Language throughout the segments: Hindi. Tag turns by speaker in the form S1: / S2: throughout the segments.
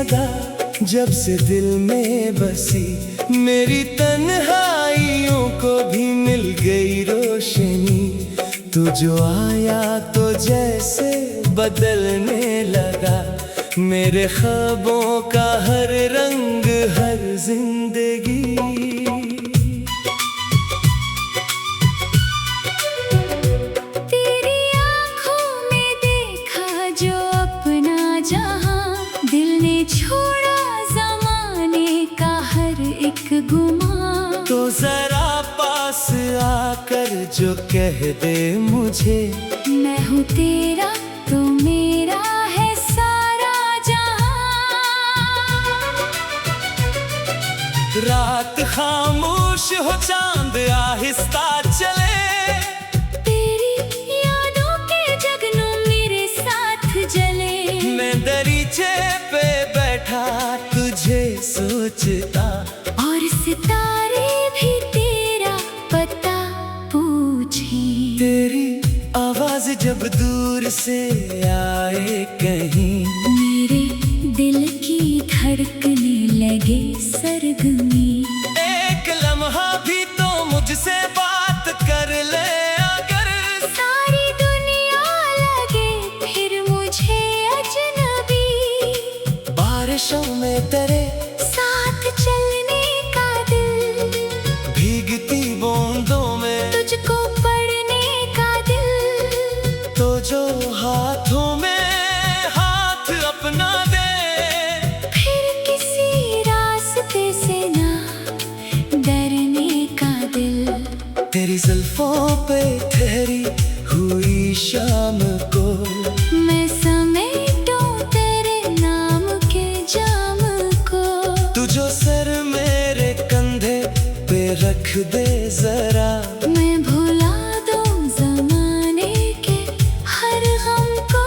S1: सदा जब से दिल में बसी, मेरी तन्हाइयों को भी मिल गई रोशनी। तू जो आया तो जैसे बदलने लगा मेरे ख्वाबों का हर रंग, हर जिंदगी।
S2: तेरी आँखों में देखा जो अपना जहां, दिल ने छोड़ा ज़माने का हर एक गुमान।
S1: तो जरा पास आकर जो कह दे मुझे,
S2: मैं हूँ तेरा तो मेरा है सारा जहां।
S1: रात खामोश हो चांद आहिस्ता चले,
S2: तेरी यादों के जगनू मेरे साथ जले।
S1: मैं दरीचे पे बैठा तुझे सोचता,
S2: और सितारे भी तेरा पता पूछे।
S1: तेरी आवाज जब दूर से आए कहीं,
S2: मेरे दिल की धड़कने लगे सरगमी।
S1: एक लम्हा भी तो मुझसे बात कर ले अगर,
S2: सारी दुनिया लगे फिर मुझे अजनबी।
S1: बारिशों में तेरे
S2: साथ चलने का दिल,
S1: भीगती बूंदों में
S2: तुझको पढ़ने का दिल।
S1: तो जो हाथों में हाथ अपना दे,
S2: फिर किसी रास्ते से ना डरने का दिल।
S1: तेरी जुल्फों पे ठहरी हुई शाम को,
S2: मैं समेटूं तेरे नाम के जाम को।
S1: तू जो सर मेरे कंधे पे रख दे जरा,
S2: मैं भुला दूं ज़माने के हर गम को।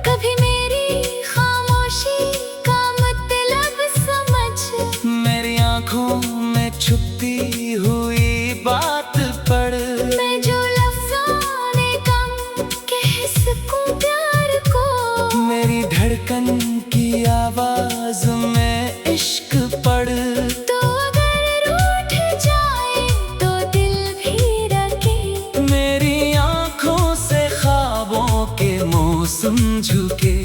S2: कभी मेरी खामोशी का मतलब समझ,
S1: मेरी आंखों में छुपती हुई बात पढ़।
S2: मैं जो लफ्ज़ों में कम कह सकूं प्यार को।
S1: मेरी धड़कन की आवाज में इश्क पढ़।
S2: तो अगर रूठ जाए तो दिल भी रखे,
S1: मेरी आंखों से ख्वाबों के मौसम झुके,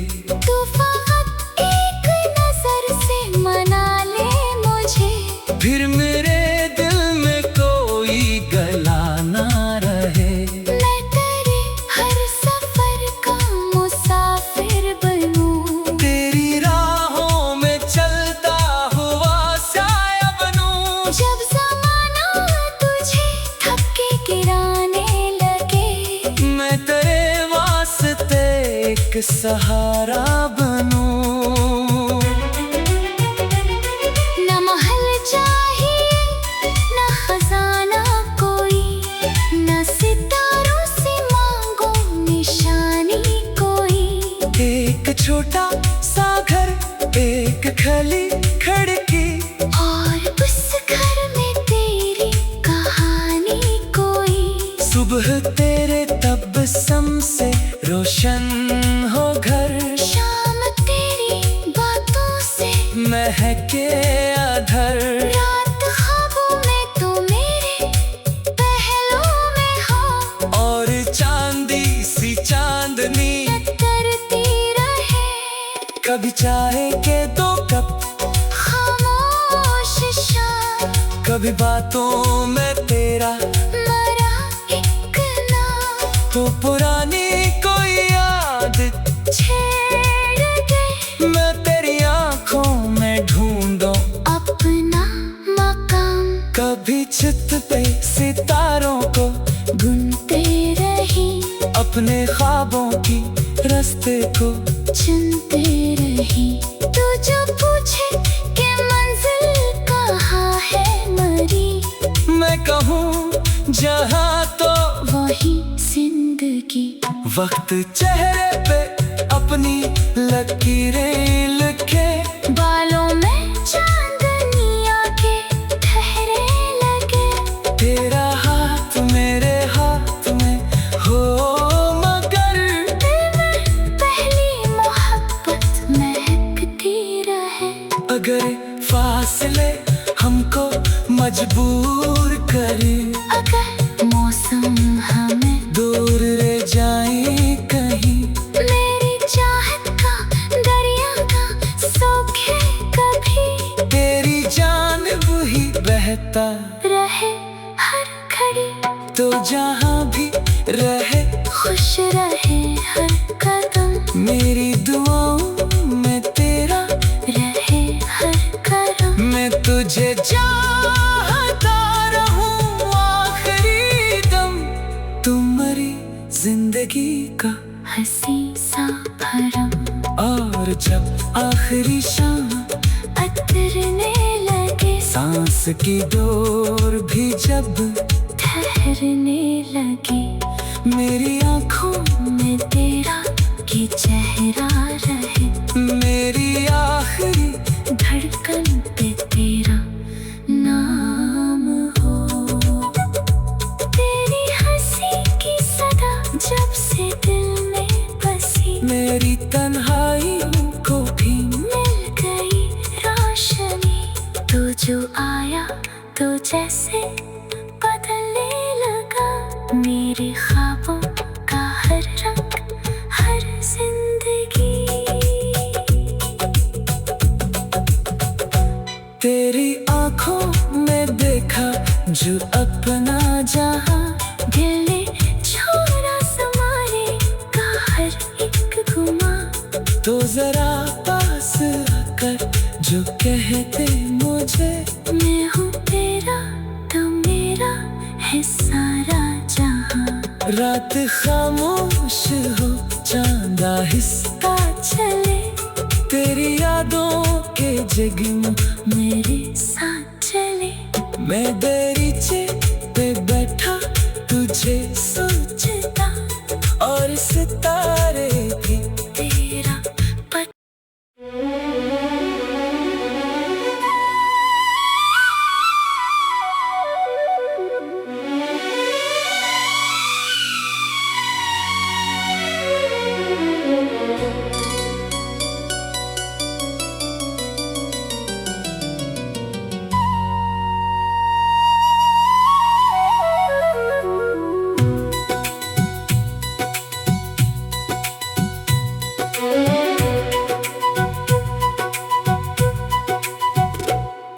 S2: तू फकत एक नजर से मना ले मुझे।
S1: फिर मेरे दिल में कोई गला ना रहे।
S2: मैं तेरे हर सफर का मुसाफिर बनूं,
S1: तेरी राहों में चलता हुआ साया बनूं।
S2: जब ज़माना तुझे थपके गिराने लगे।
S1: मैं तेरे वास्ते एक सहारा बनूं।
S2: न महल चाहिए न खजाना कोई, न सितारों से मांगो निशानी कोई।
S1: एक छोटा सा घर, एक खली खिड़की,
S2: और उस घर में तेरी कहानी कोई।
S1: सुबह तेरे तबस्सुम से रोशन हो घर,
S2: शाम तेरी बातों से
S1: महके अधर।
S2: रात ख्वाबों में तू मेरे पहलों में हो,
S1: और चांदी सी चांदनी
S2: करती रहे।
S1: कभी चाहे के दो कप,
S2: खामोश शाम,
S1: कभी बातों में तेरा
S2: मरा एक नाम।
S1: तो पुरानी कोई याद
S2: छेड़ दे,
S1: मैं तेरी आंखों में ढूंढूं
S2: अपना मकाम।
S1: कभी छत पे सितारों को
S2: बुनते रही,
S1: अपने ख्वाबों की रास्ते को
S2: चुनते रही। तू जो पूछे कि मंजिल कहाँ है मरी,
S1: मैं कहूँ जहाँ तो
S2: वही जिंदगी।
S1: वक्त चेहरे पे अपनी लकीरें लिखे,
S2: बालों में चांदनिया के ठहरे लगे।
S1: अगर फासले हमको मजबूर करे,
S2: अगर मौसम हमें
S1: दूर ले जाए कहीं,
S2: मेरी चाहत का दरिया का सोखे कभी,
S1: तेरी जानब ही बहता
S2: रहे हर घड़ी,
S1: तो जहाँ भी रहे
S2: खुश रहे हर कदम,
S1: मेरी दुआओं में तेरा
S2: रहे हर करम।
S1: मैं तुझे चाहता रहूं आखिरी दम, तू मरी जिंदगी का
S2: हंसी सा भरम,
S1: और जब आखिरी शाम
S2: अतरने लगे,
S1: सांस की डोर भी जब
S2: ठहरने लगी,
S1: मेरी आंखों
S2: में तेरा की चेहरा रहे,
S1: मेरी आखिरी
S2: धड़कन पे तेरा नाम हो। तेरी हंसी की सदा जब से दिल में बसी,
S1: मेरी तन्हाई को भी
S2: मिल गई रोशनी, तू जो आया तो जैसे बदलने लगा, मेरे ख्वाबों का हर रंग हर जिंदगी।
S1: तेरी आंखों में देखा जो अपना जहां,
S2: दिल ने छोड़ा समाने का हर एक गुमा,
S1: तो जरा पास आकर जो कहते मुझे,
S2: मैं हूँ तेरा तो मेरा है सारा जहां,
S1: रात खामोश हो चांद आहिस्ता
S2: चले
S1: तेरी यादों के जगम,
S2: मेरे साथ चले,
S1: मैं दरीचे पे बैठा तुझे
S2: सोचता
S1: और सितारे भी
S2: तेरा पता।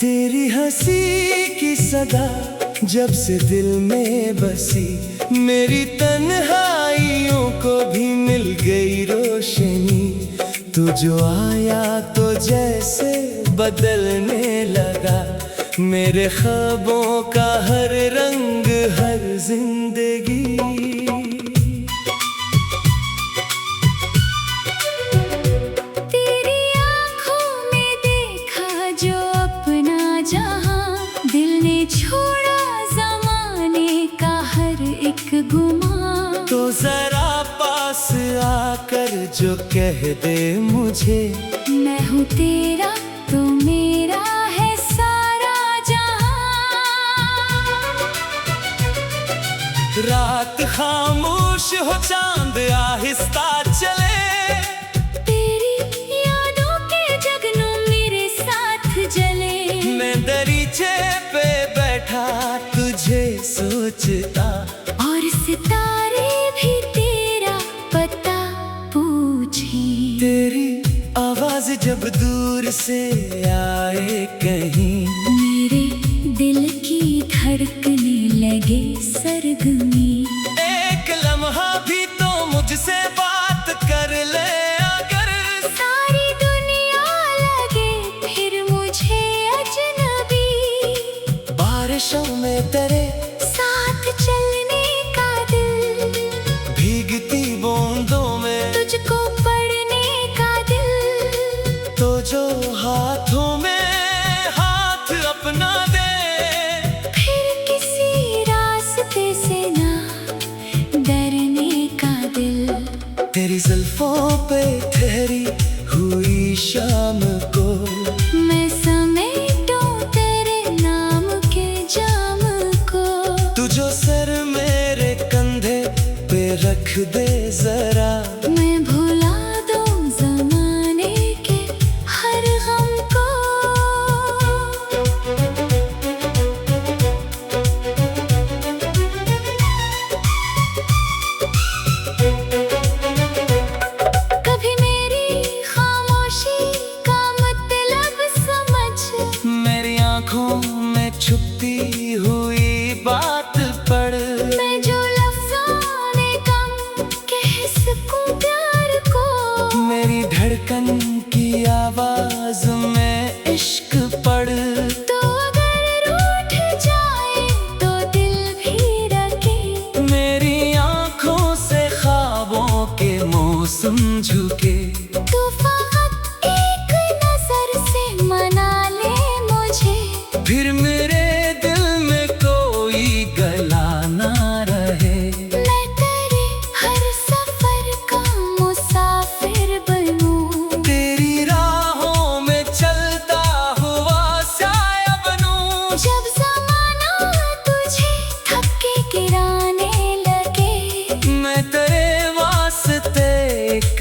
S1: तेरी हंसी की सदा जब से दिल में बसी, मेरी तन्हाइयों को भी मिल गई रोशनी, तू जो आया तो जैसे बदलने लगा, मेरे ख्वाबों का हर रंग हर जिंदगी।
S2: तेरी आँखों में देखा जो अपना जहां, दिल ने छोड़ा जमाने का हर एक गुमा,
S1: तो जरा पास आकर जो कह दे मुझे,
S2: मैं हूँ तेरा तो मेरा है सारा जहां,
S1: रात खामोश हो चांद आहिस्ता चले,
S2: तेरी यादों के जगनों मेरे साथ जले,
S1: मैं दरीचे पे बैठा तुझे सोचता
S2: और सितारे भी तेरा पता पूछे,
S1: तेरी आवाज जब दूर से आए कहीं,
S2: मेरे दिल की धड़कने लगे सरगमी,
S1: एक लम्हा भी तो मुझसे बात कर ले अगर,
S2: सारी दुनिया लगे फिर मुझे अजनबी,
S1: बारिशों में तेरे
S2: साथ चलने का दिल,
S1: भीगती बूंदों में
S2: तुझको पढ़ने का दिल,
S1: तो जो हाथों में हाथ अपना दे,
S2: फिर किसी रास्ते से ना डरने का दिल,
S1: तेरी जुल्फों पे ठहरी हुई शाम को,
S2: मैं समेटूं तेरे नाम के जाम को,
S1: तू जो सर मेरे कंधे पे रख दे जरा,
S2: मैं भुला दूं जमाने के हर गम को,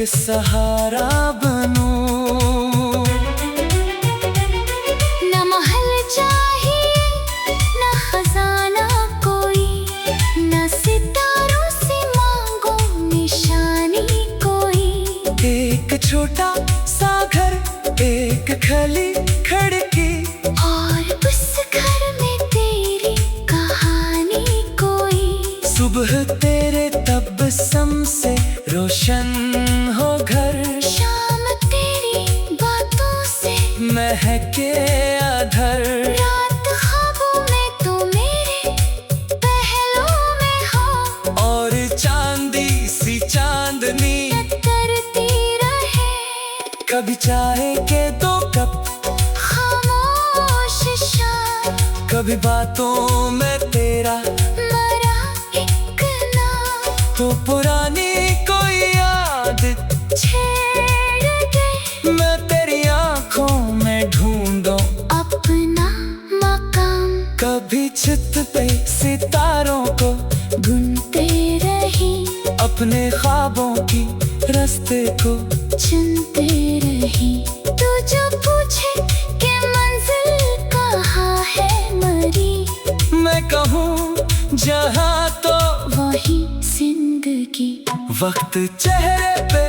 S1: एक सहारा बनूं।
S2: न महल चाहिए न खजाना कोई, न सितारों से मांगो निशानी कोई।
S1: एक छोटा सा घर, एक खली खिड़की,
S2: और उस घर में तेरी कहानी कोई।
S1: सुबह तेरे तबस्सुम से रोशन हो घर,
S2: शाम तेरी बातों से
S1: महके अधर।
S2: रात ख्वाबों में तू मेरे पहलों में हो,
S1: और चांदी सी चांदनी
S2: करती रहे।
S1: कभी चाहे के दो कप,
S2: खामोश शाम,
S1: कभी बातों में तेरा
S2: मरा एक नाम।
S1: तो पुरानी कोई याद
S2: छेड़ दे,
S1: मैं तेरी आंखों में ढूंढूं
S2: अपना मकाम।
S1: कभी छत पे सितारों को
S2: ढूंढते रही,
S1: अपने ख्वाबों की रास्ते को
S2: चुनते रही। तू जो पूछे कि मंजिल कहाँ है मरी,
S1: मैं कहूँ जहाँ तो
S2: वही जिंदगी।
S1: वक्त चेहरे पे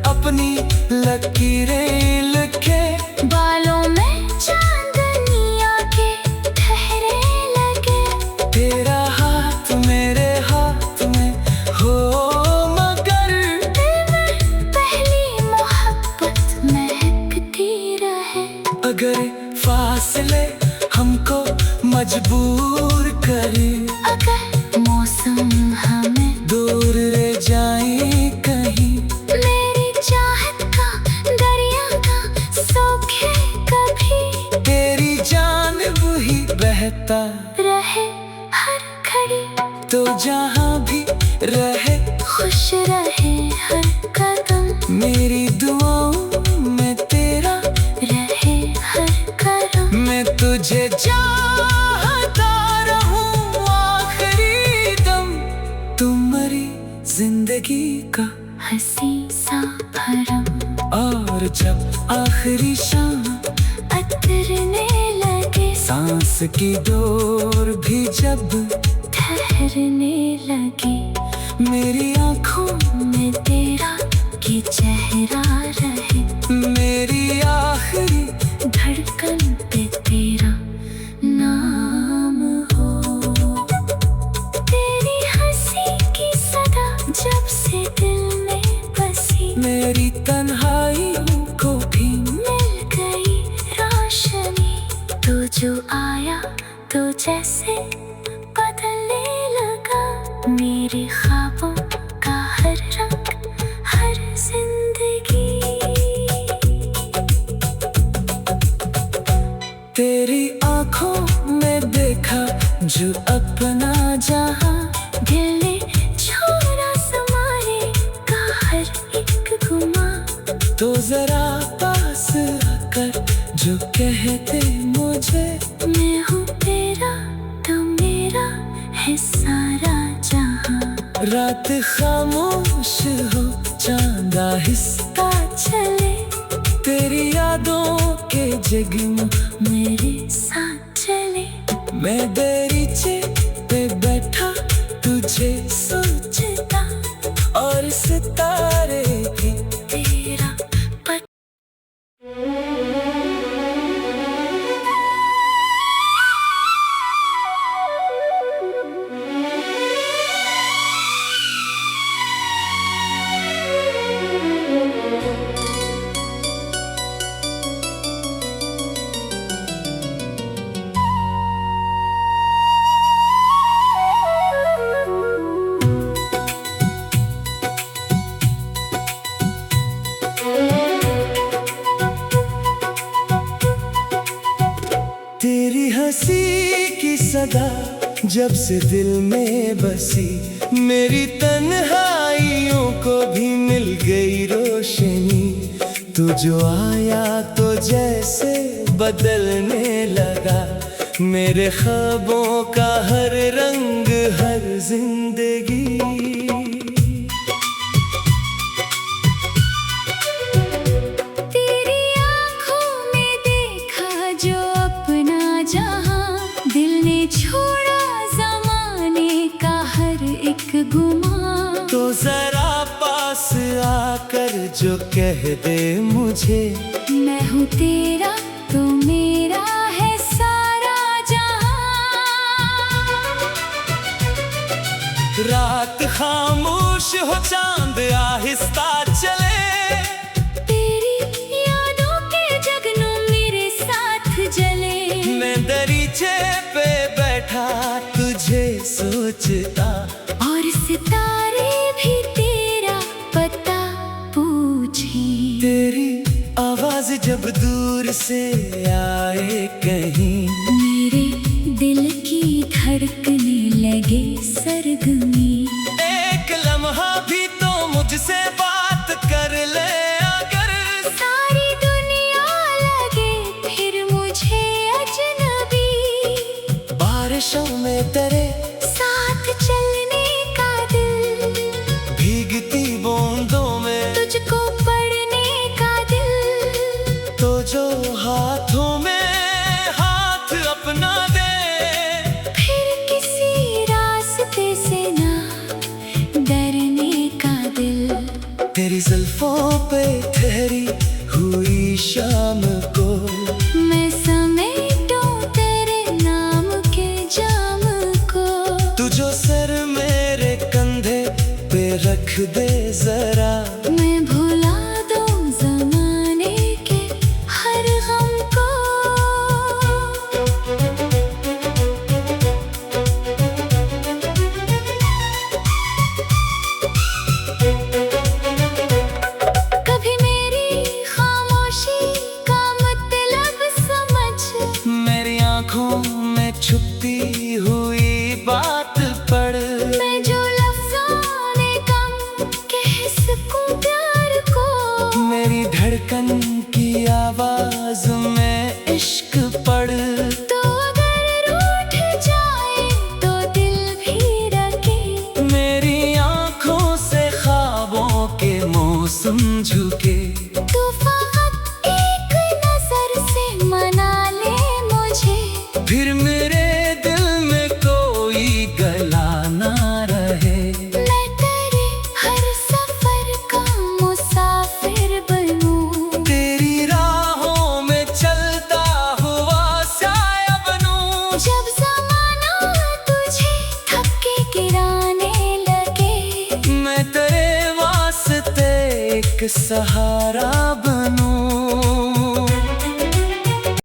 S1: अपनी लकीरें लिखे,
S2: बालों में चांदनिया के ठहरे लगे।
S1: तेरा हाथ मेरे हाथ में हो मगर
S2: दिल में पहली मोहब्बत महकती रहे।
S1: अगर फासले हमको मजबूर करे,
S2: अगर मौसम हमें
S1: दूर ले जाए कहीं,
S2: मेरी चाहत का दरिया ना सूखे कभी।
S1: तेरी जानिब ही बहता
S2: रहे हर घड़ी,
S1: तो जहाँ भी रहे
S2: खुश रहे हर कदम।
S1: मेरी दुआओं में तेरा
S2: रहे हर करम।
S1: मैं तुझे चाहता रहूं आखिरी दम, तुम्हारी जिंदगी का
S2: हंसी सा भरम।
S1: और जब आखिरी शाम
S2: अतरने लगे,
S1: सांस की डोर भी जब
S2: ठहरने लगी।
S1: मेरी आंखों
S2: में तेरा ये चेहरा रहे,
S1: मेरी आखिरी
S2: धड़कन पे तेरा नाम हो। तेरी हंसी की सदा जब से दिल में बसी,
S1: मेरी तन्हाइयों को भी
S2: मिल गई रोशनी। तू जो आया तो जैसे बदलने लगा मेरे ख्वाबों का हर रंग, हर जिंदगी।
S1: तेरी आंखों में देखा जो अपना जहां,
S2: दिल ने छोड़ा समाने का हर एक गुमा।
S1: तो जरा पास आकर जो कहते मुझे,
S2: मैं हूँ तेरा तो मेरा है सारा जहां।
S1: रात खामोश हो चांद आहिस्ता
S2: चले
S1: तेरी यादों के जगम
S2: मेरे साथ चले।
S1: मैं दरीचे पे बैठा तुझे सोचता, और सितारे भी
S2: तेरा पत
S1: तेरी हंसी की सदा जब से दिल में बसी, मेरी तन्हाइयों को भी मिल गई रोशनी। तू जो आया तो जैसे बदलने लगा मेरे ख्वाबों का हर रंग, हर जिंदगी। कह दे मुझे,
S2: मैं हूँ तेरा तो मेरा है सारा जहां।
S1: रात खामोश हो चांद आहिस्ता चले,
S2: तेरी यादों के जगनों मेरे साथ जले।
S1: मैं दरीचे पे बैठा तुझे सोचता,
S2: और सितारे भी तेरा पता पूछे।
S1: तेरी आवाज जब दूर से आए कहीं,
S2: मेरे दिल की धड़कने लगे सरगमी।
S1: एक लम्हा भी तो मुझसे बात कर ले अगर,
S2: सारी दुनिया लगे फिर मुझे अजनबी।
S1: बारिशों में तेरे
S2: साथ चलने का दिल,
S1: भीगती बूंदों में
S2: तुझको पढ़ने का दिल।
S1: तो जो हाथों में हाथ अपना दे,
S2: फिर किसी रास्ते से ना डरने का दिल।
S1: तेरी जुल्फों पे ठहरी हुई शाम को,
S2: मैं समेटूं तेरे नाम के जाम को।
S1: तू जो सर मेरे कंधे पे रख दे जरा,
S2: मैं भुला दूं ज़माने के हर गम को। कभी मेरी खामोशी का मतलब समझ,
S1: मेरी आंखों में छुपी हुई बात पढ़।
S2: मैं जो लफ्ज़ों ने कम कह सकूं प्यार को।
S1: मेरी धड़कन की आवाज में इश्क पढ़।
S2: तो अगर रूठ जाए तो दिल भी रखे,
S1: मेरी आंखों से ख्वाबों के मौसम झुके,
S2: तू फकत एक नजर से मना ले मुझे।
S1: फिर मेरे दिल में कोई गला ना रहे।
S2: मैं तेरे हर सफर का मुसाफिर बनूं,
S1: तेरी राहों में चलता हुआ साया बनूं।
S2: जब ज़माना तुझे थपके गिराने लगे।
S1: मैं तेरे वास्ते एक सहारा बनूं।